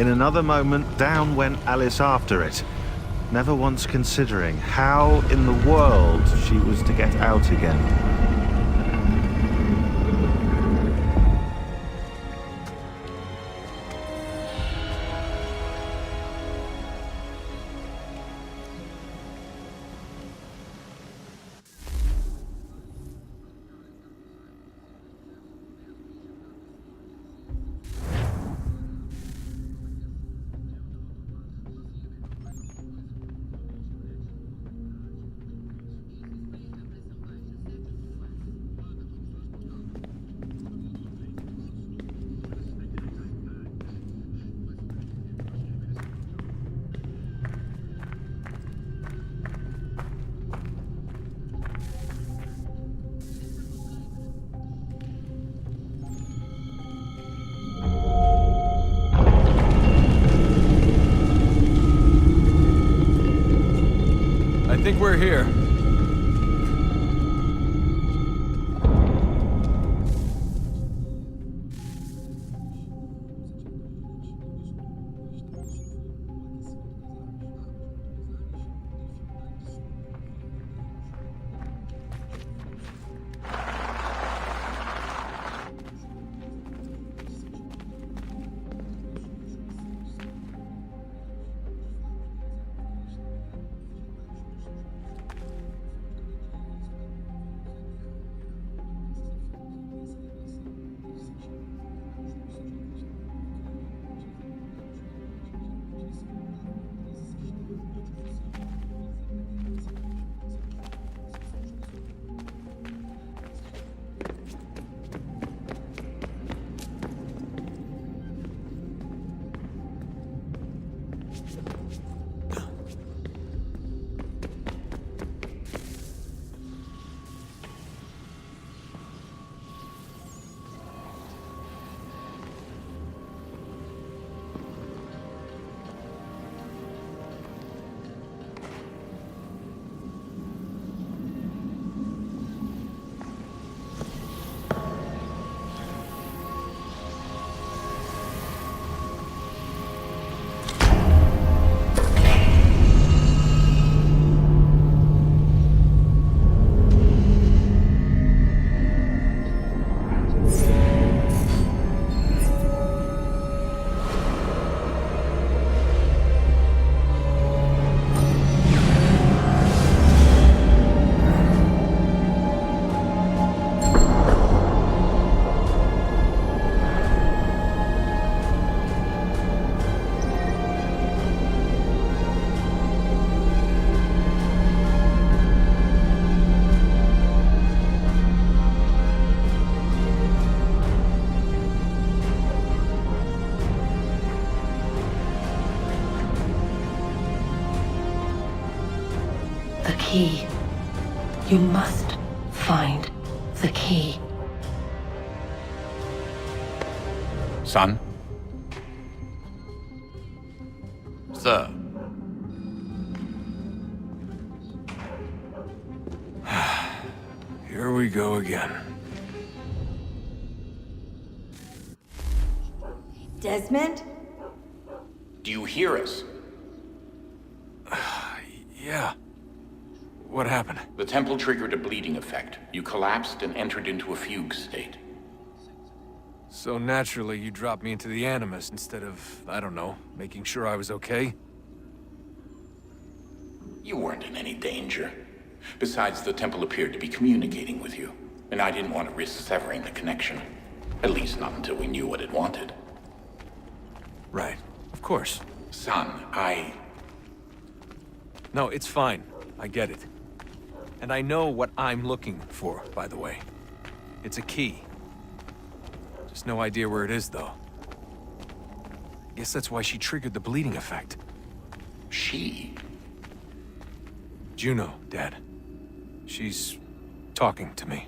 In another moment, down went Alice after it, never once considering how in the world she was to get out again. I think we're here. The key. You must find the key. Son? Sir. Here we go again. Desmond? Do you hear us? Yeah. What happened? The temple triggered a bleeding effect. You collapsed and entered into a fugue state. So naturally, you dropped me into the Animus instead of, I don't know, making sure I was okay? You weren't in any danger. Besides, the temple appeared to be communicating with you, and I didn't want to risk severing the connection. At least not until we knew what it wanted. Right. Of course. Son, No, it's fine. I get it. And I know what I'm looking for, by the way. It's a key. Just no idea where it is, though. Guess that's why she triggered the bleeding effect. She? Juno, Dad. She's talking to me.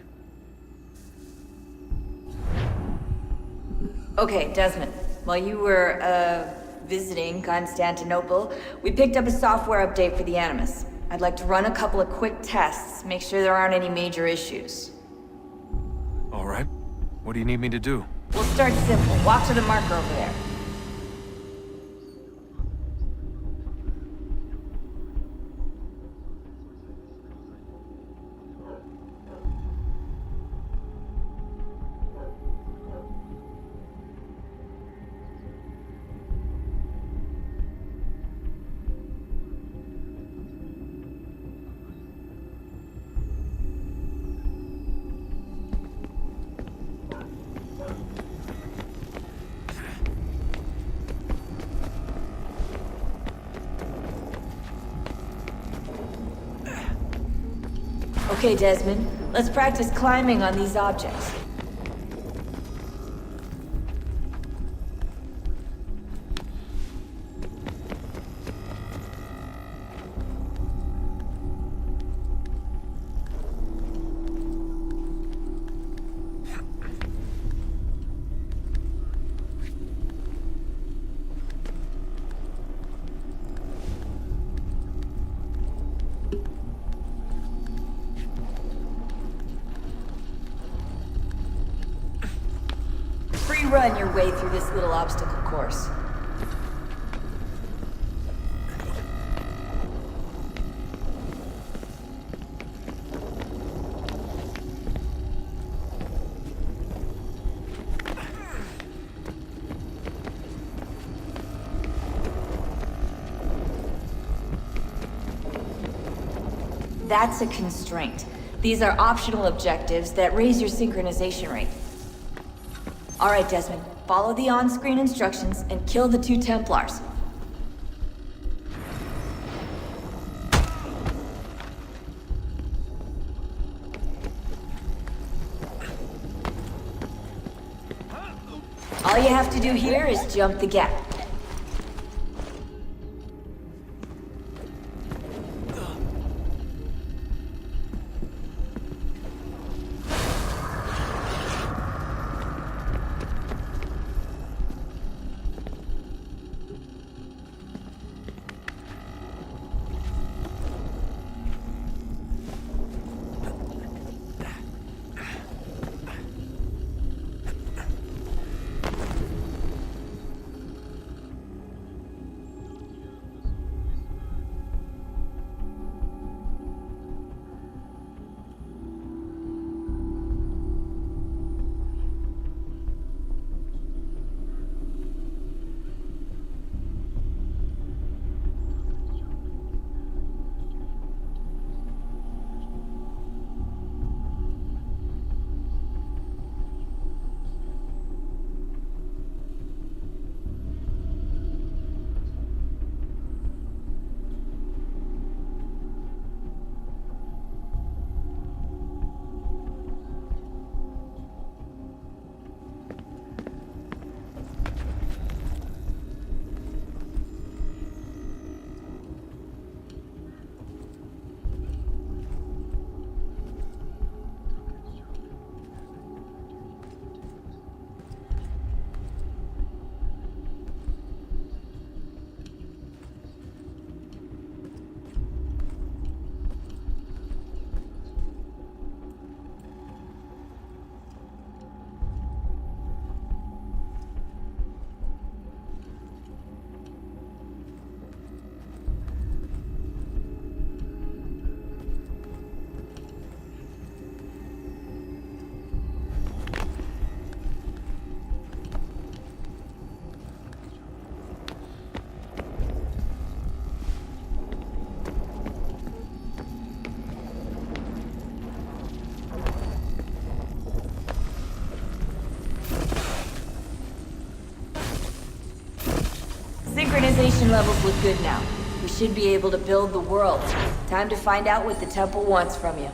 Okay, Desmond. While you were, visiting Constantinople, we picked up a software update for the Animus. I'd like to run a couple of quick tests, make sure there aren't any major issues. All right. What do you need me to do? We'll start simple. Walk to the marker over there. Okay, Desmond. Let's practice climbing on these objects. Free run your way through this little obstacle course. That's a constraint. These are optional objectives that raise your synchronization rate. Alright, Desmond. Follow the on-screen instructions and kill the 2 Templars. All you have to do here is jump the gap. Synchronization levels look good now. We should be able to build the world. Time to find out what the temple wants from you.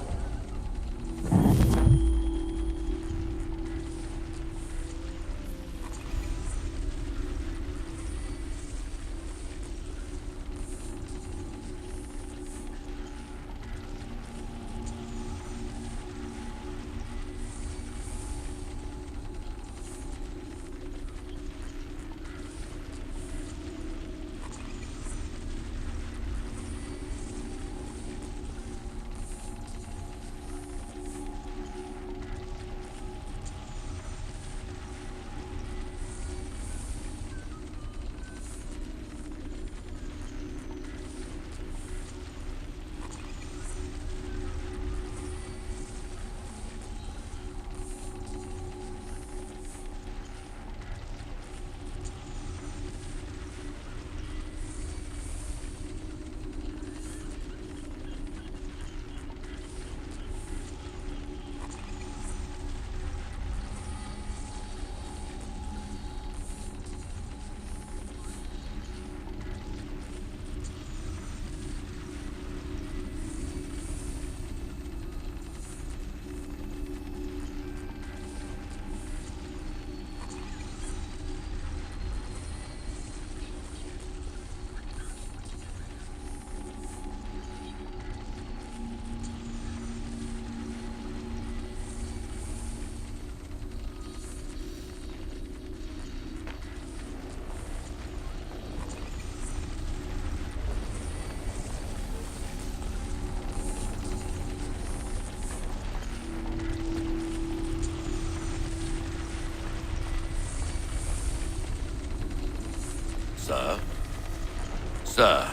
Sir.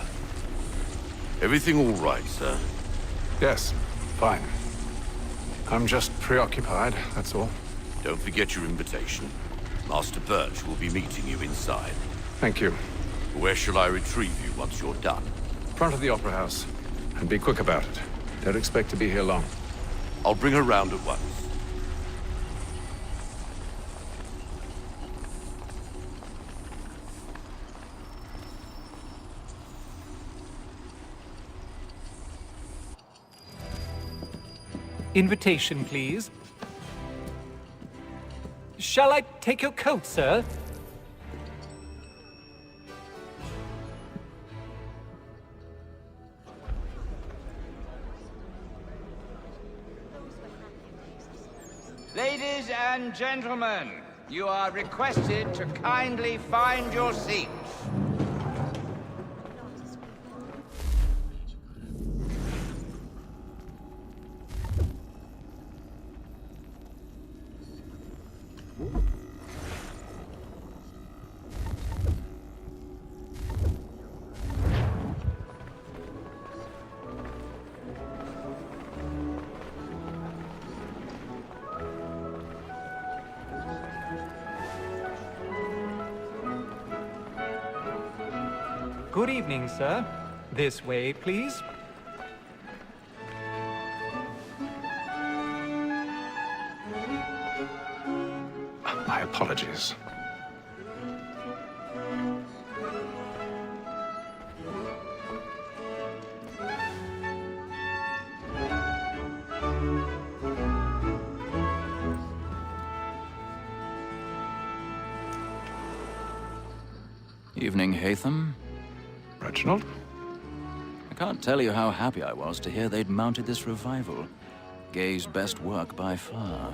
Everything all right, sir? Yes, fine. I'm just preoccupied, that's all. Don't forget your invitation. Master Birch will be meeting you inside. Thank you. Where shall I retrieve you once you're done? Front of the Opera House. And be quick about it. Don't expect to be here long. I'll bring her round at once. Invitation, please. Shall I take your coat, sir? Ladies and gentlemen, you are requested to kindly find your seats. Good evening, sir. This way, please. My apologies. Evening, Hatham. Reginald? I can't tell you how happy I was to hear they'd mounted this revival. Gay's best work by far.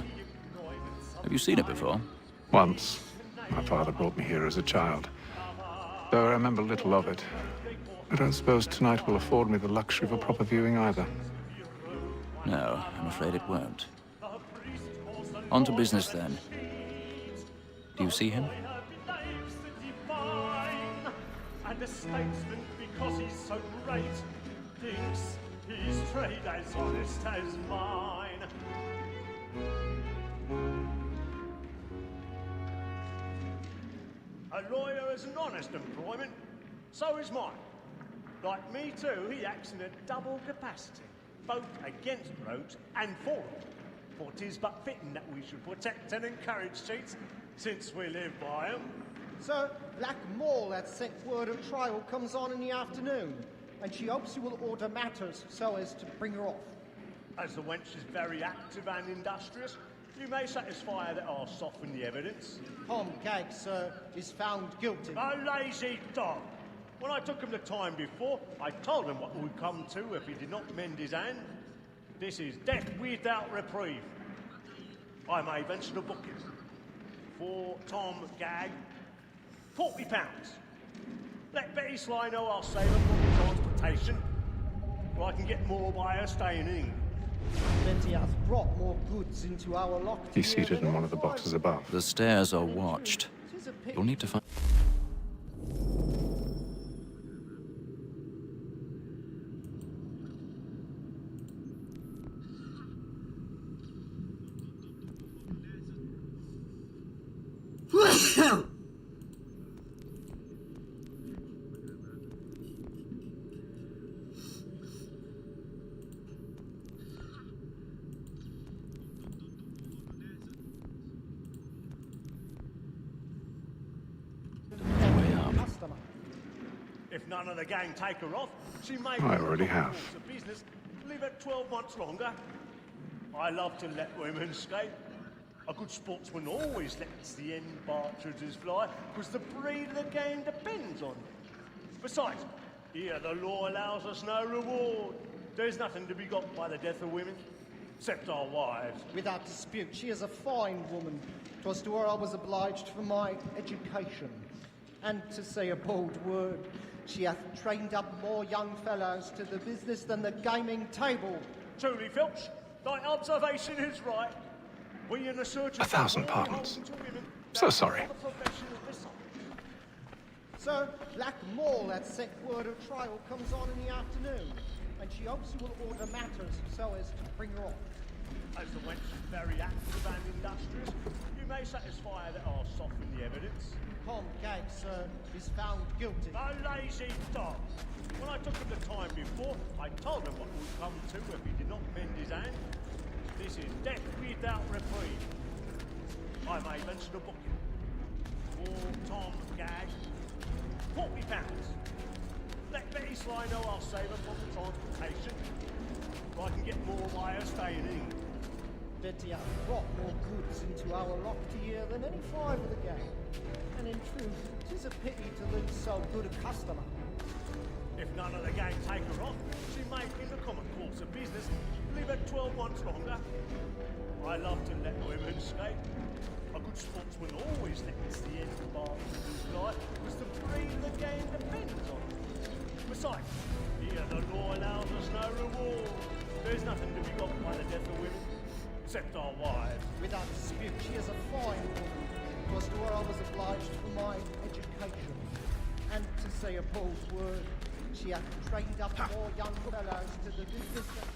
Have you seen it before? Once. My father brought me here as a child. Though I remember little of it. I don't suppose tonight will afford me the luxury of a proper viewing either. No, I'm afraid it won't. On to business, then. Do you see him? And a statesman, because he's so great, thinks his trade as honest as mine. A lawyer is an honest employment, so is mine. Like me too, he acts in a double capacity, both against rogues and for them. For 'tis but fitting that we should protect and encourage cheats, since we live by them. Sir, Black Mall had sent word of trial comes on in the afternoon, and she hopes you will order matters so as to bring her off. As the wench is very active and industrious, you may satisfy her that I'll soften the evidence. Tom Gag, sir, is found guilty. A lazy dog! When I took him the time before, I told him what would come to if he did not mend his hand. This is death without reprieve. I may venture to book it. For Tom Gag, £40. Let Betty Sly know I'll save her from the transportation, or I can get more by her staying in England. Betty has brought more goods into our lock. He's seated in one of the boxes above. The stairs are watched. You'll need to find... If none of the gang take her off, she may... I already have. Business, leave her 12 months longer. I love to let women skate. A good sportsman always lets the end partridges fly, because the breed of the game depends on it. Besides, here the law allows us no reward. There's nothing to be got by the death of women, except our wives. Without dispute, she is a fine woman. 'Twas to her I was obliged for my education. And to say a bold word, she hath trained up more young fellows to the business than the gaming table. Truly, Filch, thy observation is right. We in the search of 1,000 pardons. So sorry. Sir, Black Mall had set word her trial comes on in the afternoon, and she hopes you will order matters so as to bring her off. As the wench is very active and industrious, you may satisfy that I'll soften the evidence. Tom Gag, sir, is found guilty. A lazy dog! When I took him the time before, I told him what would come to if he did not mend his hand. This is death without reprieve. I may venture to book him. For Tom Gag, £40. Let Betty Sly know I'll save her from the transportation. If I can get more wire staying in. Betty has brought more goods into our locked year than any five of the gang. And in truth, 'tis a pity to lose so good a customer. If none of the gang take her off, she may, in the common course of business, live at 12 months longer. I love to let women skate. A good sportsman always lets the end of his life, because the breed of the game depends on it. Besides, here the law allows us no reward. There's nothing to be got by the death of women, except our wives. Without dispute, she is a fine woman. It was to her I was obliged for my education. And to say a bold word, she hath trained up more young fellows to the business that...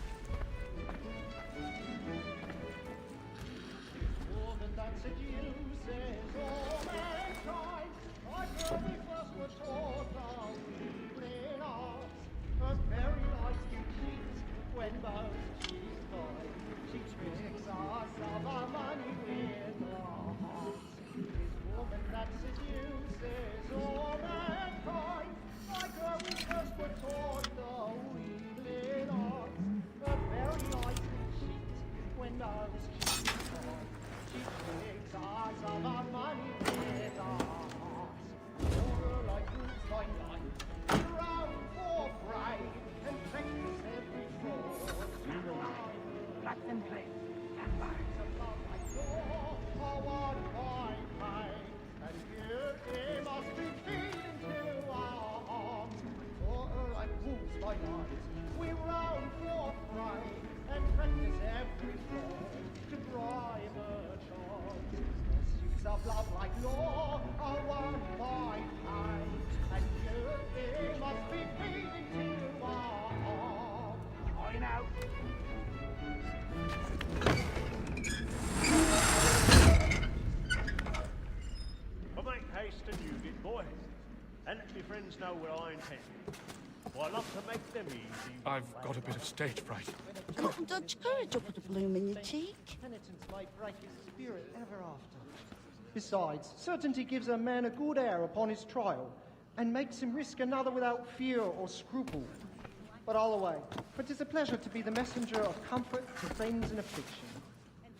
Woman that seduces all mankind, I when we first were taught our weakling arts, her very life to cheat when most she's kind. She tricks us of our money with her hearts. This woman that seduces all mankind, like her we first were taught the weakling arts, her very life to cheat when most she's kind. She tricks us of our money with her hearts. Over like roots by night, round for pride, and practice every fraud. Black and play, and back to love like law, or one by night, and guilty must be feeding to our arms. For her like wolves by night, we round for pride, and practice every fraud to bribe her charms. Pursuits of love like law are one by night, and guilty must be feeding to our arms. I know. But make haste and use it, boy, and let me friends know what I intend. For I love to make them easy. I've got a bit of stage fright. Can't dodge courage or put a bloom in your cheek. Penitence may break his spirit ever after. Besides, certainty gives a man a good air upon his trial, and makes him risk another without fear or scruple. But all away, for 'tis a pleasure to be the messenger of comfort to friends in affliction.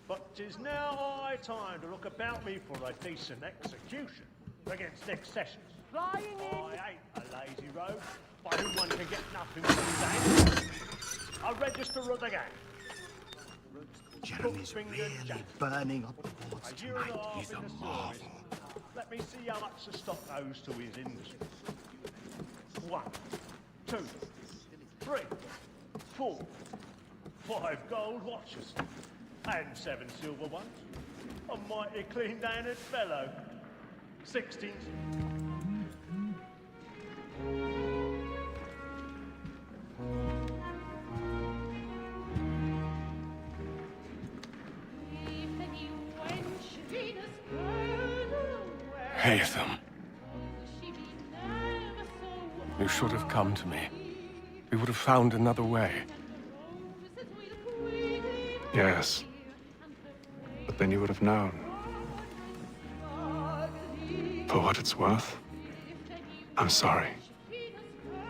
But 'tis now high time to look about me for a decent execution against next sessions. Flying in! I ain't a lazy rogue, by whom one can get nothing from his aim. A register of the gang. Jeremy's really burning up the boards A year and a tonight. half He's in a the marvel. service. Let me see how much the stock owes to his industry. 1, 2, 3, 4, 5 gold watches, and 7 silver ones. A mighty clean-handed fellow. 16. Haytham. You should have come to me. We would have found another way. Yes. But then you would have known. For what it's worth, I'm sorry.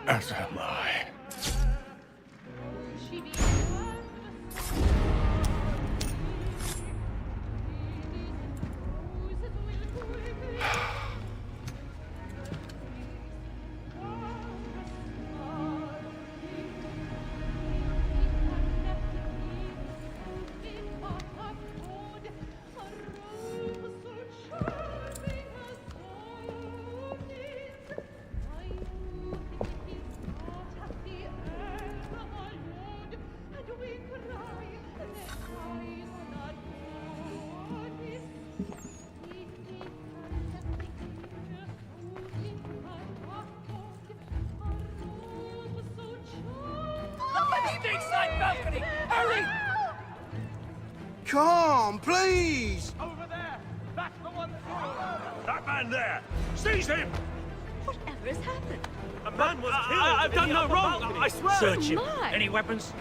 As am I. Come on, please! Over there! That's the one! That man there! Seize him! Whatever has happened? A man was killed! I've done no wrong, I swear! Search him. My. Any weapons?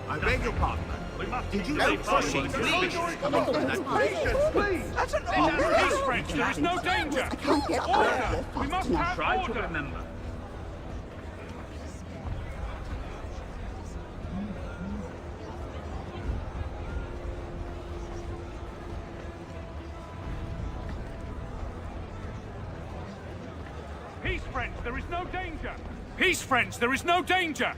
I beg your pardon. Did you Don't proceed? Please! Please! That's an order! Peace, French! There is no danger! I can't get out of here We must fast have enough. order! Try to remember. Peace, friends, there is no danger! Peace, friends, there is no danger!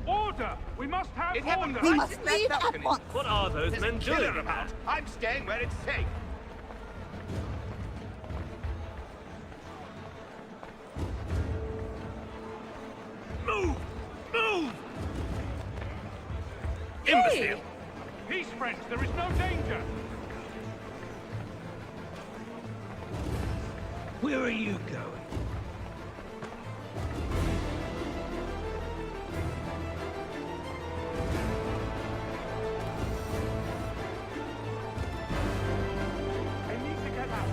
Order! We must have order! We must leave at once. What are those men doing about? I'm staying where it's safe. Move! Move! Imbecile! Peace, friends, there is no danger! Where are you going? I need to get out.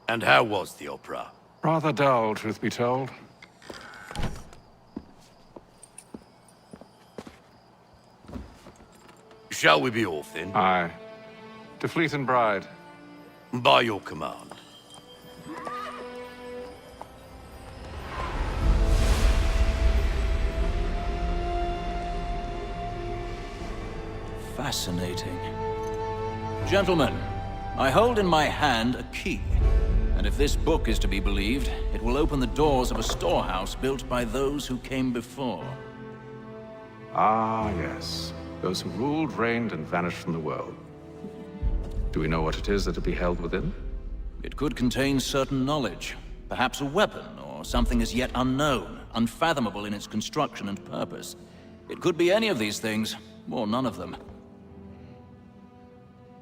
And how was the opera? Rather dull, truth be told. Shall we be off then? Aye. To Fleet and Bride. By your command. Fascinating. Gentlemen, I hold in my hand a key. And if this book is to be believed, it will open the doors of a storehouse built by those who came before. Ah, yes. Those who ruled, reigned, and vanished from the world. Do we know what it is that will be held within? It could contain certain knowledge. Perhaps a weapon, or something as yet unknown, unfathomable in its construction and purpose. It could be any of these things, or none of them.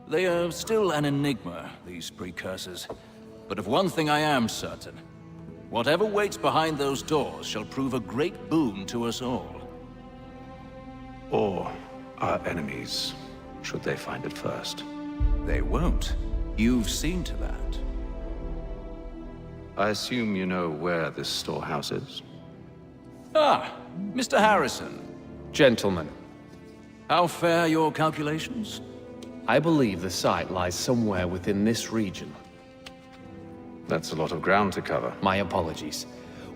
They are still an enigma, these precursors. But of one thing I am certain. Whatever waits behind those doors shall prove a great boon to us all. Or our enemies, should they find it first. They won't. You've seen to that. I assume you know where this storehouse is? Ah, Mr. Harrison. Gentlemen, How fare your calculations? I believe the site lies somewhere within this region. That's a lot of ground to cover. My apologies.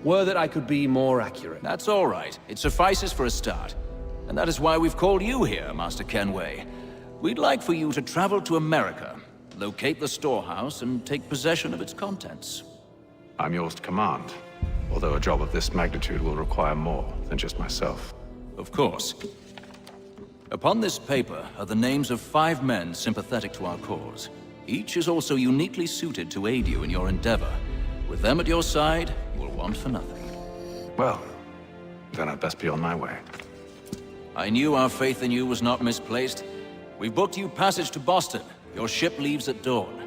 Were that I could be more accurate. That's all right. It suffices for a start. And that is why we've called you here, Master Kenway. We'd like for you to travel to America, locate the storehouse, and take possession of its contents. I'm yours to command, although a job of this magnitude will require more than just myself. Of course. Upon this paper are the names of 5 men sympathetic to our cause. Each is also uniquely suited to aid you in your endeavor. With them at your side, you will want for nothing. Well, then I'd best be on my way. I knew our faith in you was not misplaced. We've booked you passage to Boston. Your ship leaves at dawn.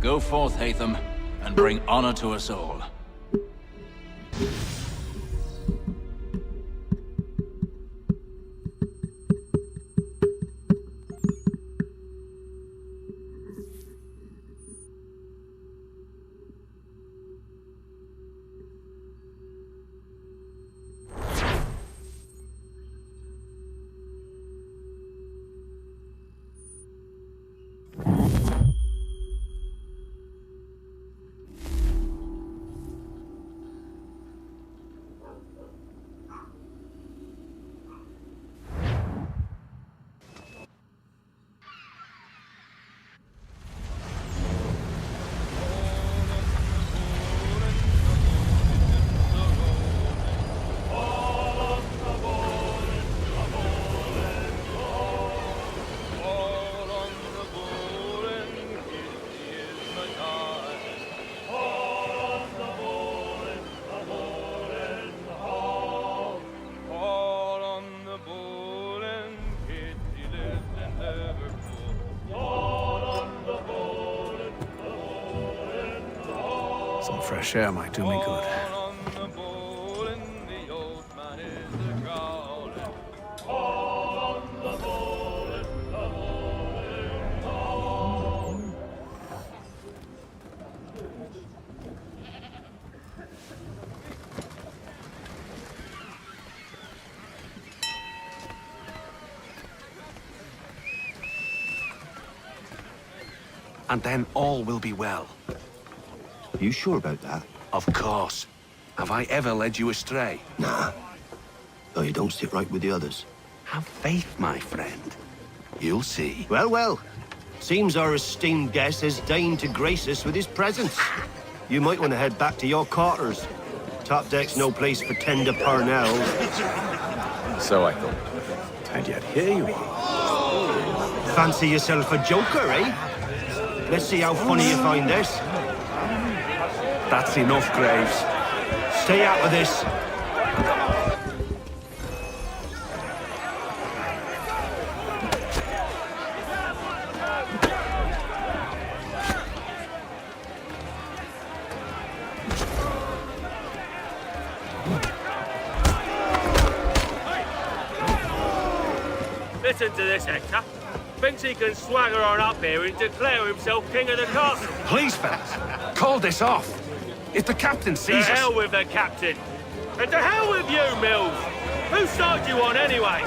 Go forth, Hatham, and bring honor to us all. fresh air might do me good. And then all will be well. You sure about that? Of course. Have I ever led you astray? Nah. Though you don't sit right with the others. Have faith, my friend. You'll see. Well, well. Seems our esteemed guest has deigned to grace us with his presence. You might want to head back to your quarters. Top deck's no place for tender parnells. So I thought. And yet here you are. Fancy yourself a joker, eh? Let's see how funny you find this. That's enough, Graves. Stay out of this. Listen to this, Hector. Thinks he can swagger on up here and declare himself king of the castle. Please, fellas, call this off. If the captain To sees us... hell with the captain. And to hell with you, Mills. Whose side you on, anyway?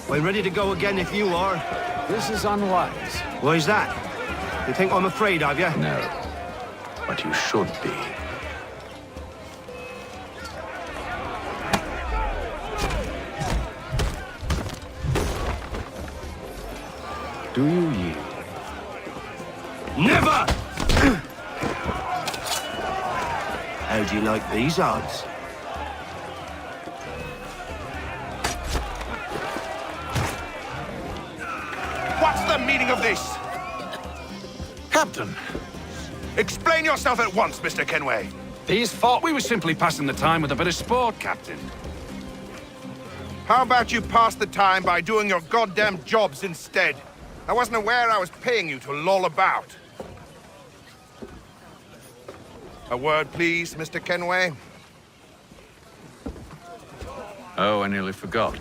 We're ready to go again if you are. This is unwise. Why's that? You think I'm afraid of you? No. But you should be. Do you yield? Never! How do you like these odds? What's the meaning of this? Captain, Explain yourself at once, Mr. Kenway. these thought we were simply passing the time with a bit of sport, Captain. How about you pass the time by doing your goddamn jobs instead? I wasn't aware I was paying you to loll about. A word, please, Mr. Kenway. Oh, I nearly forgot.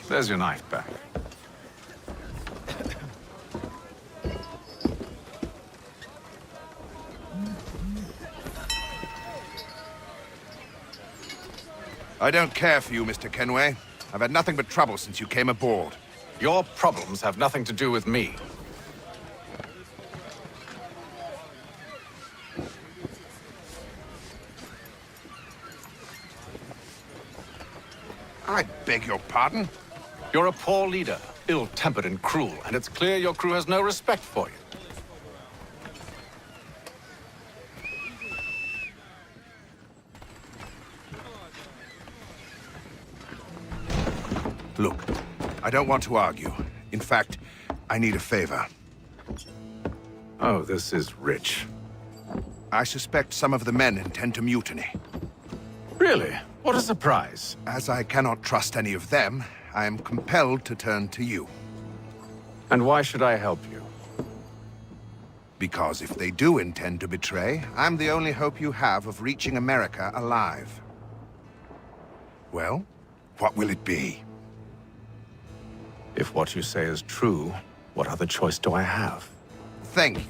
There's your knife back. I don't care for you, Mr. Kenway. I've had nothing but trouble since you came aboard. Your problems have nothing to do with me. I beg your pardon? You're a poor leader, ill-tempered and cruel, and it's clear your crew has no respect for you. Look, I don't want to argue. In fact, I need a favor. Oh, this is rich. I suspect some of the men intend to mutiny. Really? What a surprise. As I cannot trust any of them, I am compelled to turn to you. And why should I help you? Because if they do intend to betray, I'm the only hope you have of reaching America alive. Well, what will it be? If what you say is true, what other choice do I have? Thank you.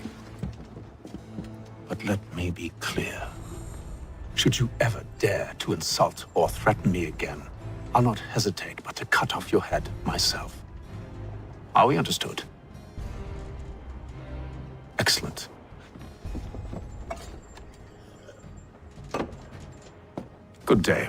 But let me be clear. Should you ever dare to insult or threaten me again, I'll not hesitate but to cut off your head myself. Are we understood? Excellent. Good day.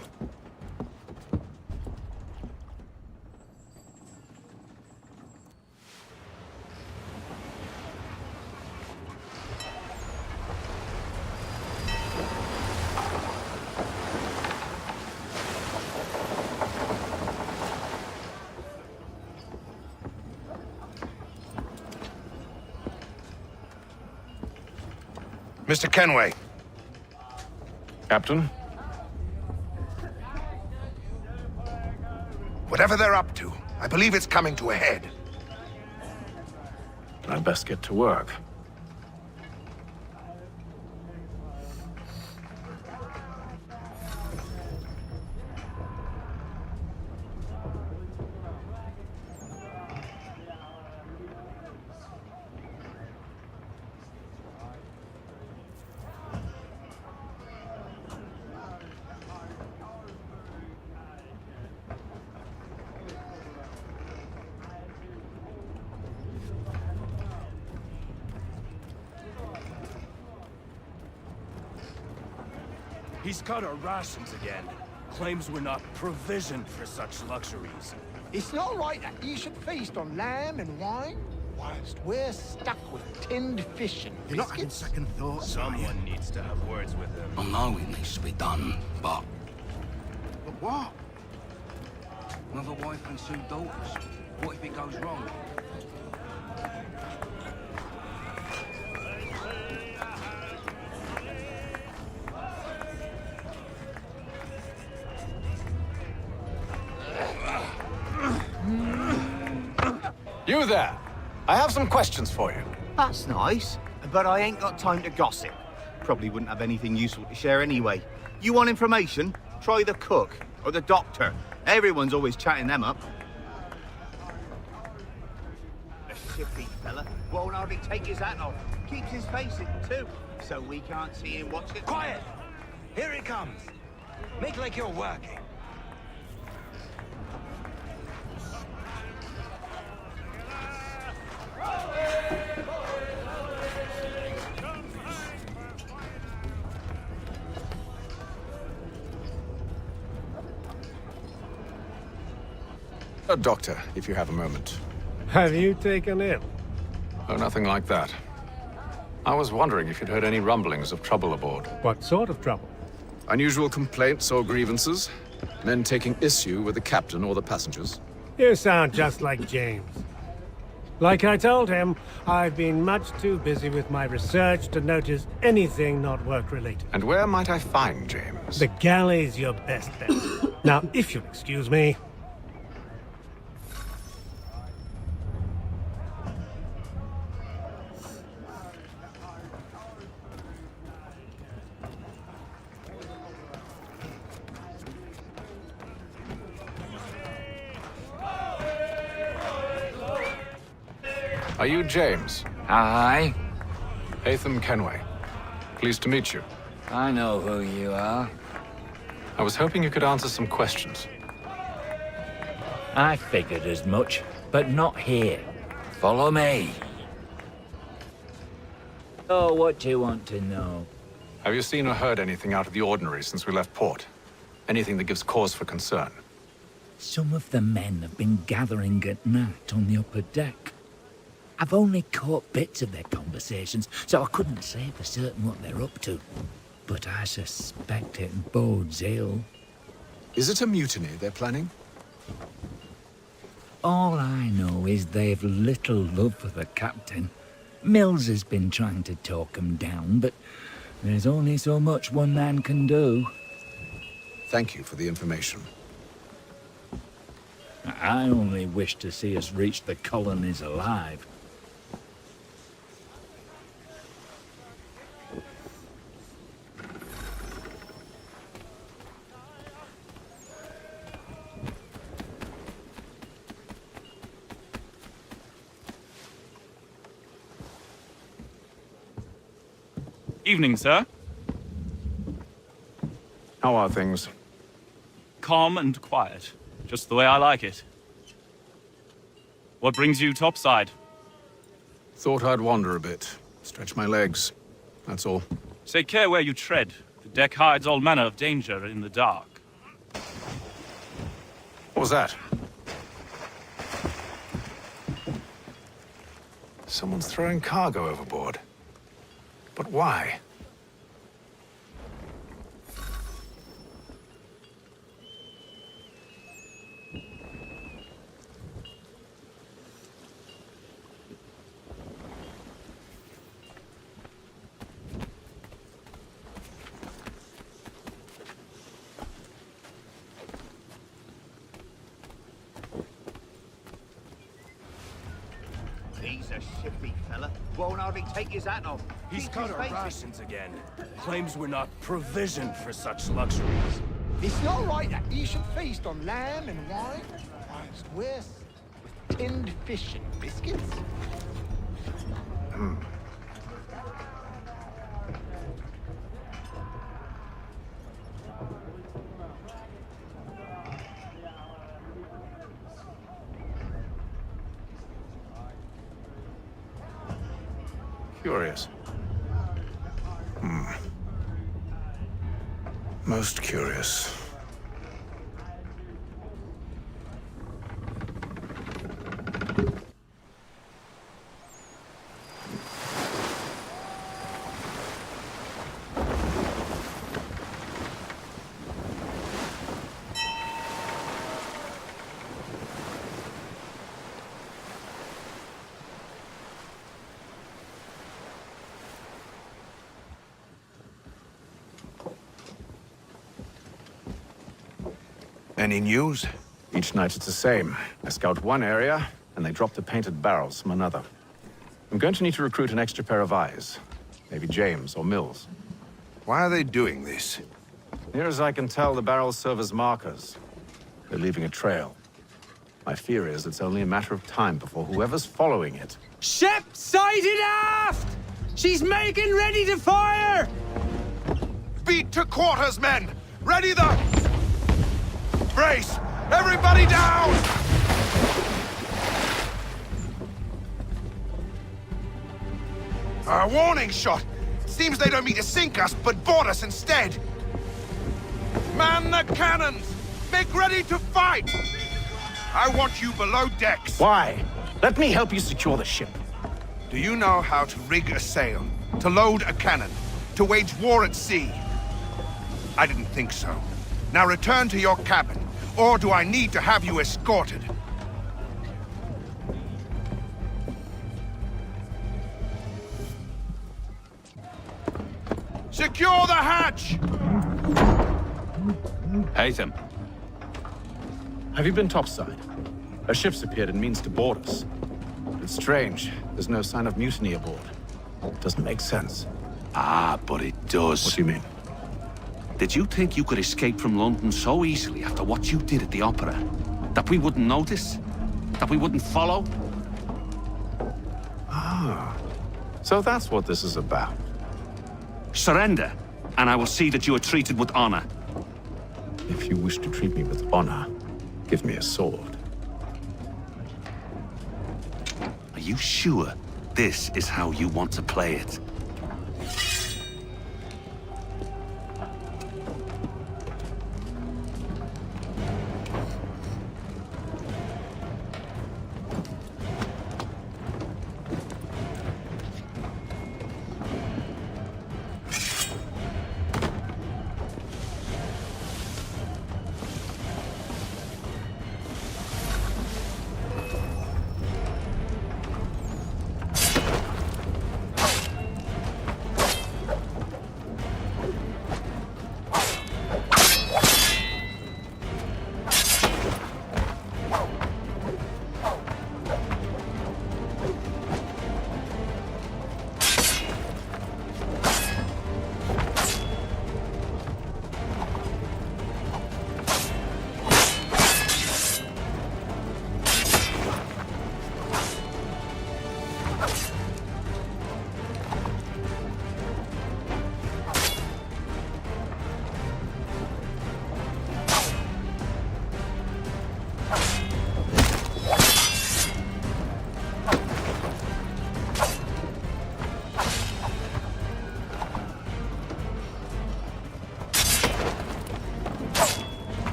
Mr. Kenway. Captain? Whatever they're up to, I believe it's coming to a head. I'd best get to work. He's cut our rations again. Claims we're not provisioned for such luxuries. It's not right that you should feast on lamb and wine, whilst we're stuck with tinned fish and biscuits. You're not having second thoughts, Someone needs to have words with him. I know it needs to be done, but... But what? Another wife and 2 daughters. What if it goes wrong? You there! I have some questions for you. That's nice, but I ain't got time to gossip. Probably wouldn't have anything useful to share anyway. You want information? Try the cook or the doctor. Everyone's always chatting them up. A shifty fella won't hardly take his hat off. Keeps his face hidden too, so we can't see him watching. Quiet! Here it comes. Make like you're working. A doctor, if you have a moment. Have you taken ill? Oh, nothing like that. I was wondering if you'd heard any rumblings of trouble aboard. What sort of trouble? Unusual complaints or grievances? Men taking issue with the captain or the passengers? You sound just like James. Like I told him, I've been much too busy with my research to notice anything not work-related. And where might I find James? The galley's your best bet. Now, if you'll excuse me... Are you James? Aye. Hatham Kenway. Pleased to meet you. I know who you are. I was hoping you could answer some questions. I figured as much, but not here. Follow me. Oh, what do you want to know? Have you seen or heard anything out of the ordinary since we left port? Anything that gives cause for concern? Some of the men have been gathering at night on the upper deck. I've only caught bits of their conversations, so I couldn't say for certain what they're up to. But I suspect it bodes ill. Is it a mutiny they're planning? All I know is they've little love for the captain. Mills has been trying to talk him down, but there's only so much one man can do. Thank you for the information. I only wish to see us reach the colonies alive. Evening, sir. How are things? Calm and quiet. Just the way I like it. What brings you topside? Thought I'd wander a bit. Stretch my legs. That's all. Take care where you tread. The deck hides all manner of danger in the dark. What was that? Someone's throwing cargo overboard. But why? He's a shifty fella. Won't hardly take his hat off. He's Keeps cut his our face- rations again. Claims we're not provisioned for such luxuries. It's not right that you should feast on lamb and wine, whilst we're with tinned fish and biscuits. Curious. Most curious. Any news? Each night it's the same. I scout one area, and they drop the painted barrels from another. I'm going to need to recruit an extra pair of eyes. Maybe James or Mills. Why are they doing this? Near as I can tell, the barrels serve as markers. They're leaving a trail. My fear is it's only a matter of time before whoever's following it... Ship sighted aft! She's making ready to fire! Beat to quarters, men! Ready the... Brace! Everybody down! A warning shot! Seems they don't mean to sink us, but board us instead! Man the cannons! Make ready to fight! I want you below decks! Why? Let me help you secure the ship. Do you know how to rig a sail? To load a cannon? To wage war at sea? I didn't think so. Now return to your cabin, or do I need to have you escorted? Secure the hatch! Haytham. Have you been topside? A ship's appeared and means to board us. It's strange. There's no sign of mutiny aboard. Doesn't make sense. Ah, but it does. What do you mean? Did you think you could escape from London so easily after what you did at the opera? That we wouldn't notice? That we wouldn't follow? Ah. So that's what this is about. Surrender, and I will see that you are treated with honor. If you wish to treat me with honor, give me a sword. Are you sure this is how you want to play it?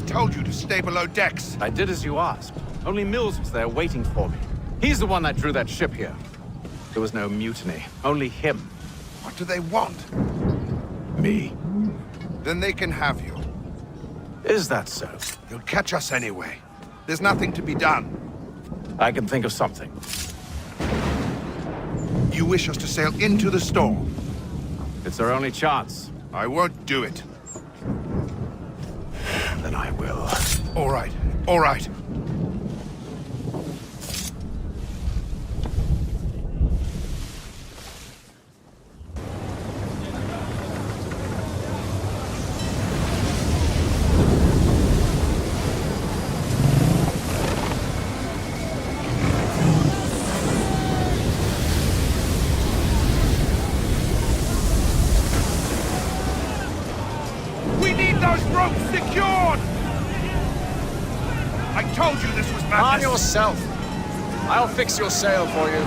Told you to stay below decks. I did as you asked. Only Mills was there waiting for me. He's the one that drew that ship here. There was no mutiny, only him. What do they want? Me. Then they can have you. Is that so? You'll catch us anyway. There's nothing to be done. I can think of something. You wish us to sail into the storm? It's our only chance. I won't do it. Then I will. All right, all right. We need those ropes secured! I told you this was madness! Calm yourself. I'll fix your sail for you.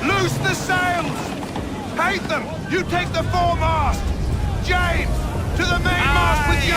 Loose the sails! Hate them! You take the foremast! James! To the mainmast with you!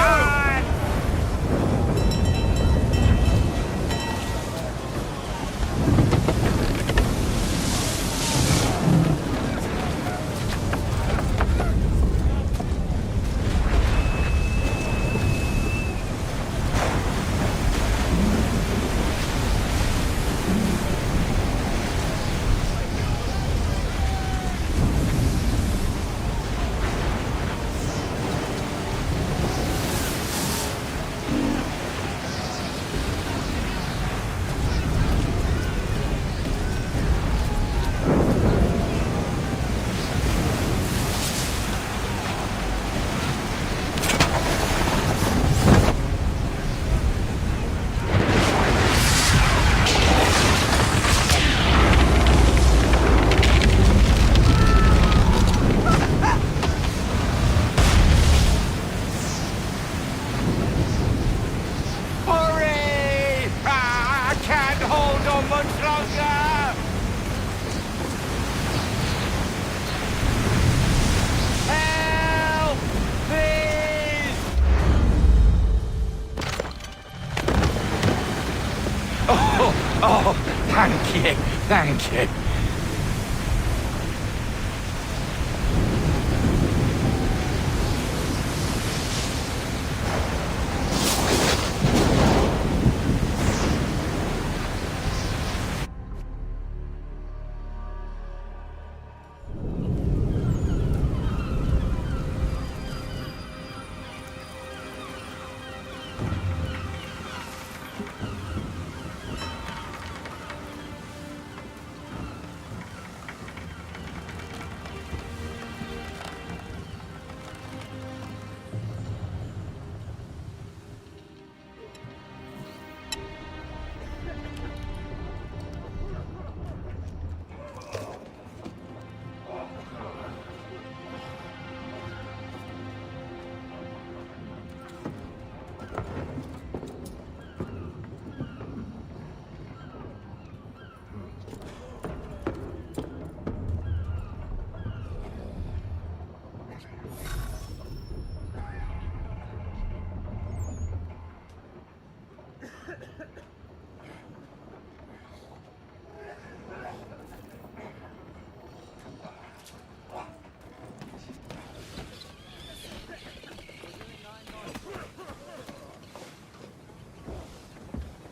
Oh, thank you, thank you.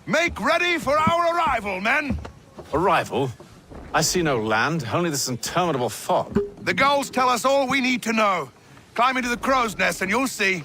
Make ready for our arrival, men! Arrival? I see no land, only this interminable fog. The goals tell us all we need to know. Climb into the crow's nest and you'll see.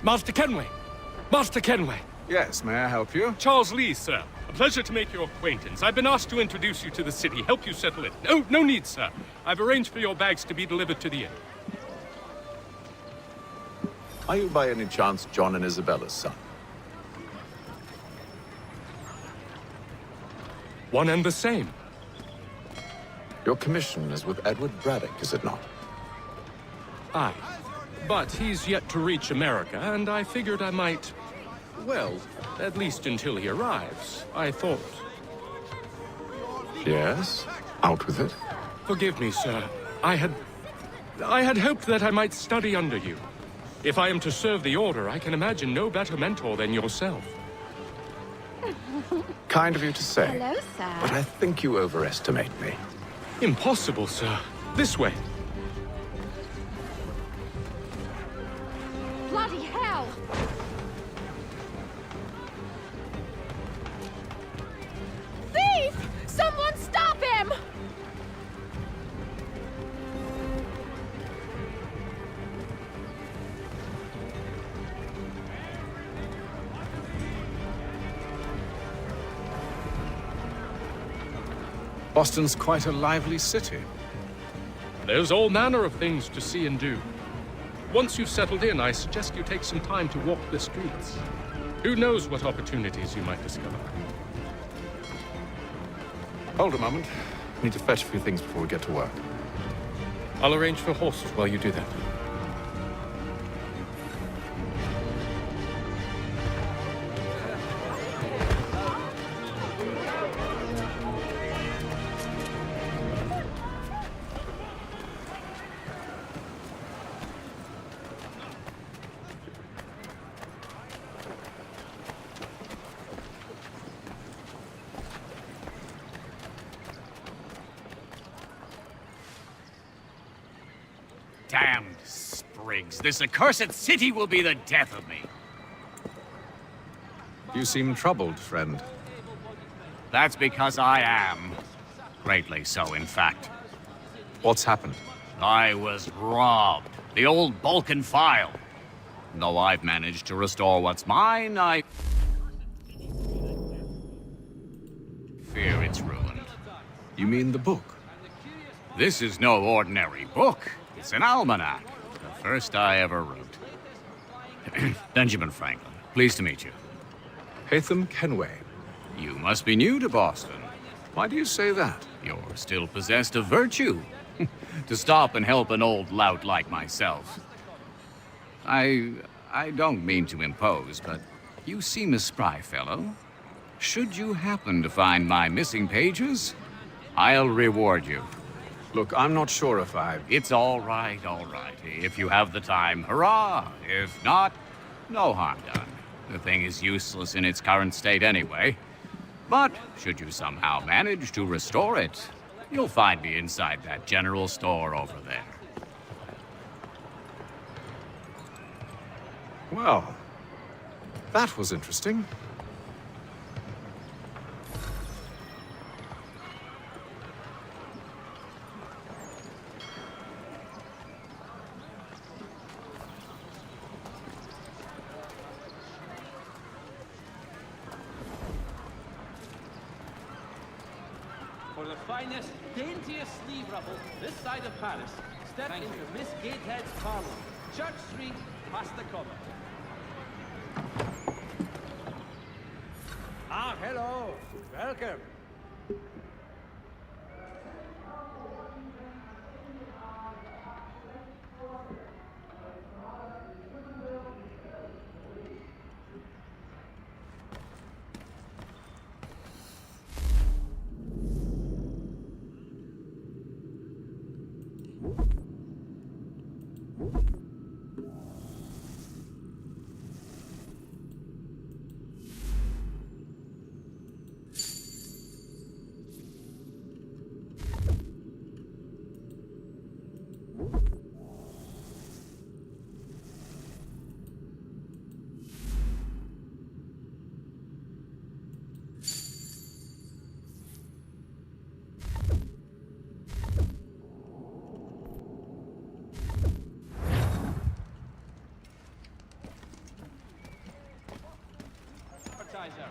Master Kenway! Master Kenway! Yes, may I help you? Charles Lee, sir. A pleasure to make your acquaintance. I've been asked to introduce you to the city, help you settle it. No need, sir. I've arranged for your bags to be delivered to the inn. Are you by any chance John and Isabella's son? One and the same. Your commission is with Edward Braddock, is it not? Aye. But he's yet to reach America, and I figured I might... Well, at least until he arrives, I thought... Yes? Out with it. Forgive me, sir. I had hoped that I might study under you. If I am to serve the Order, I can imagine no better mentor than yourself. Kind of you to say. Hello, sir. But I think you overestimate me. Impossible, sir. This way. Bloody hell! Thief! Someone stop him! Boston's quite a lively city. There's all manner of things to see and do. Once you've settled in, I suggest you take some time to walk the streets. Who knows what opportunities you might discover. Hold a moment. Need to fetch a few things before we get to work. I'll arrange for horses while you do that. Damned sprigs. This accursed city will be the death of me. You seem troubled, friend. That's because I am. Greatly so, in fact. What's happened? I was robbed. The old Balkan file. Though I've managed to restore what's mine, I fear it's ruined. You mean the book? This is no ordinary book. It's an almanac. The first I ever wrote. Benjamin Franklin. Pleased to meet you. Hatham Kenway. You must be new to Boston. Why do you say that? You're still possessed of virtue. To stop and help an old lout like myself. I don't mean to impose, but you seem a spry fellow. Should you happen to find my missing pages, I'll reward you. Look, I'm not sure if I... It's all right, all right. If you have the time, hurrah! If not, no harm done. The thing is useless in its current state anyway. But should you somehow manage to restore it, you'll find me inside that general store over there. Well, that was interesting. For the finest, daintiest sleeve ruffle this side of Paris, step into Miss Gatehead's parlor, Church Street, past the cover. Ah, hello. Welcome. Advertiser.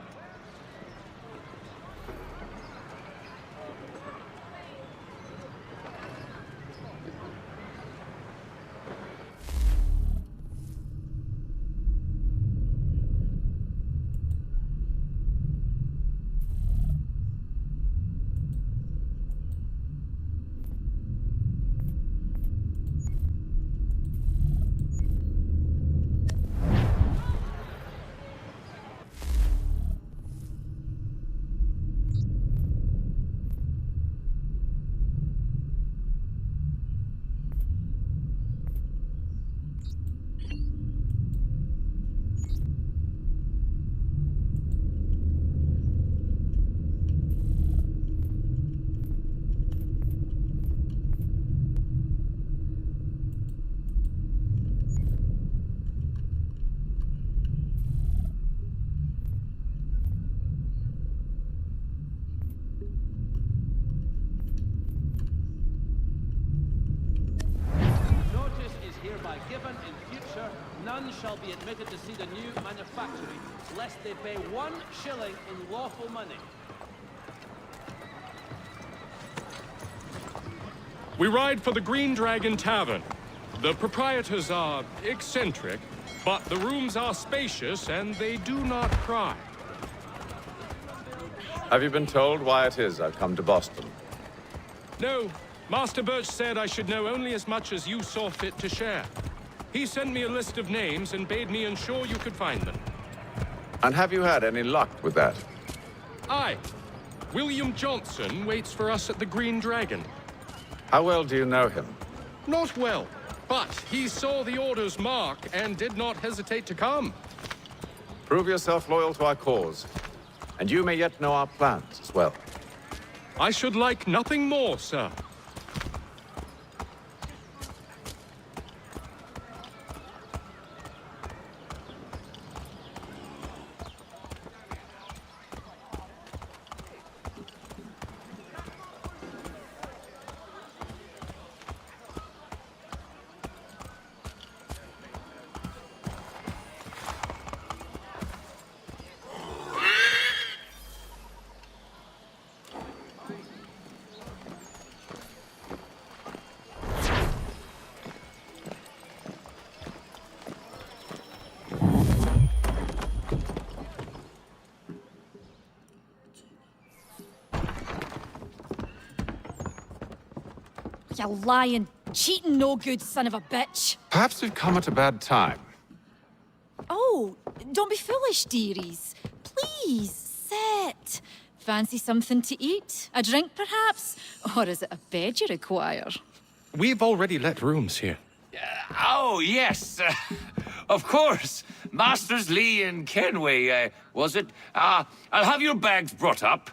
Given in future, none shall be admitted to see the new manufactory, lest they pay 1 shilling in lawful money. We ride for the Green Dragon Tavern. The proprietors are eccentric, but the rooms are spacious and they do not cry. Have you been told why it is I've come to Boston? No, Master Birch said I should know only as much as you saw fit to share. He sent me a list of names and bade me ensure you could find them. And have you had any luck with that? Aye. William Johnson waits for us at the Green Dragon. How well do you know him? Not well, but he saw the order's mark and did not hesitate to come. Prove yourself loyal to our cause, and you may yet know our plans as well. I should like nothing more, sir. You lying, cheating, no good son of a bitch. Perhaps we've come at a bad time. Oh, don't be foolish, dearies. Please, say. Fancy something to eat? A drink, perhaps? Or is it a bed you require? We've already let rooms here. Oh, yes. Of course. Masters Lee and Kenway, was it? I'll have your bags brought up.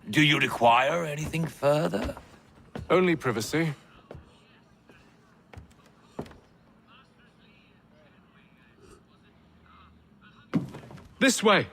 Do you require anything further? Only privacy. This way.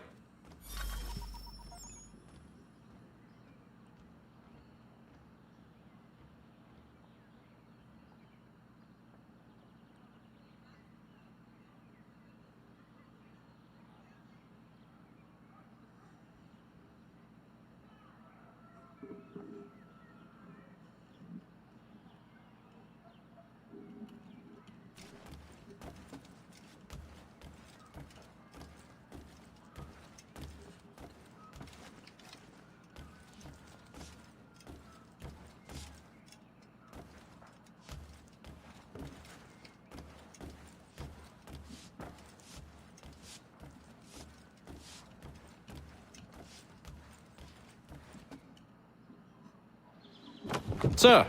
Sir,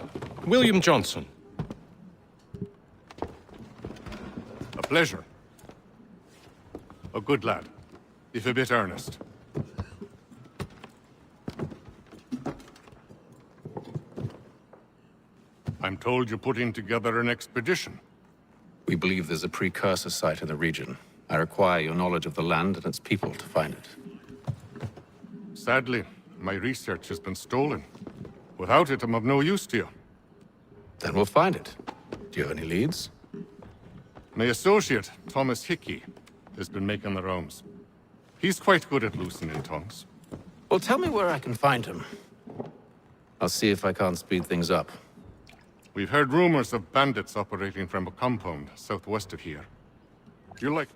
William Johnson. A pleasure. A good lad, if a bit earnest. I'm told you're putting together an expedition. We believe there's a precursor site in the region. I require your knowledge of the land and its people to find it. Sadly, my research has been stolen. Without it, I'm of no use to you. Then we'll find it. Do you have any leads? My associate, Thomas Hickey, has been making the rounds. He's quite good at loosening tongues. Well, tell me where I can find him. I'll see if I can't speed things up. We've heard rumors of bandits operating from a compound southwest of here. You're like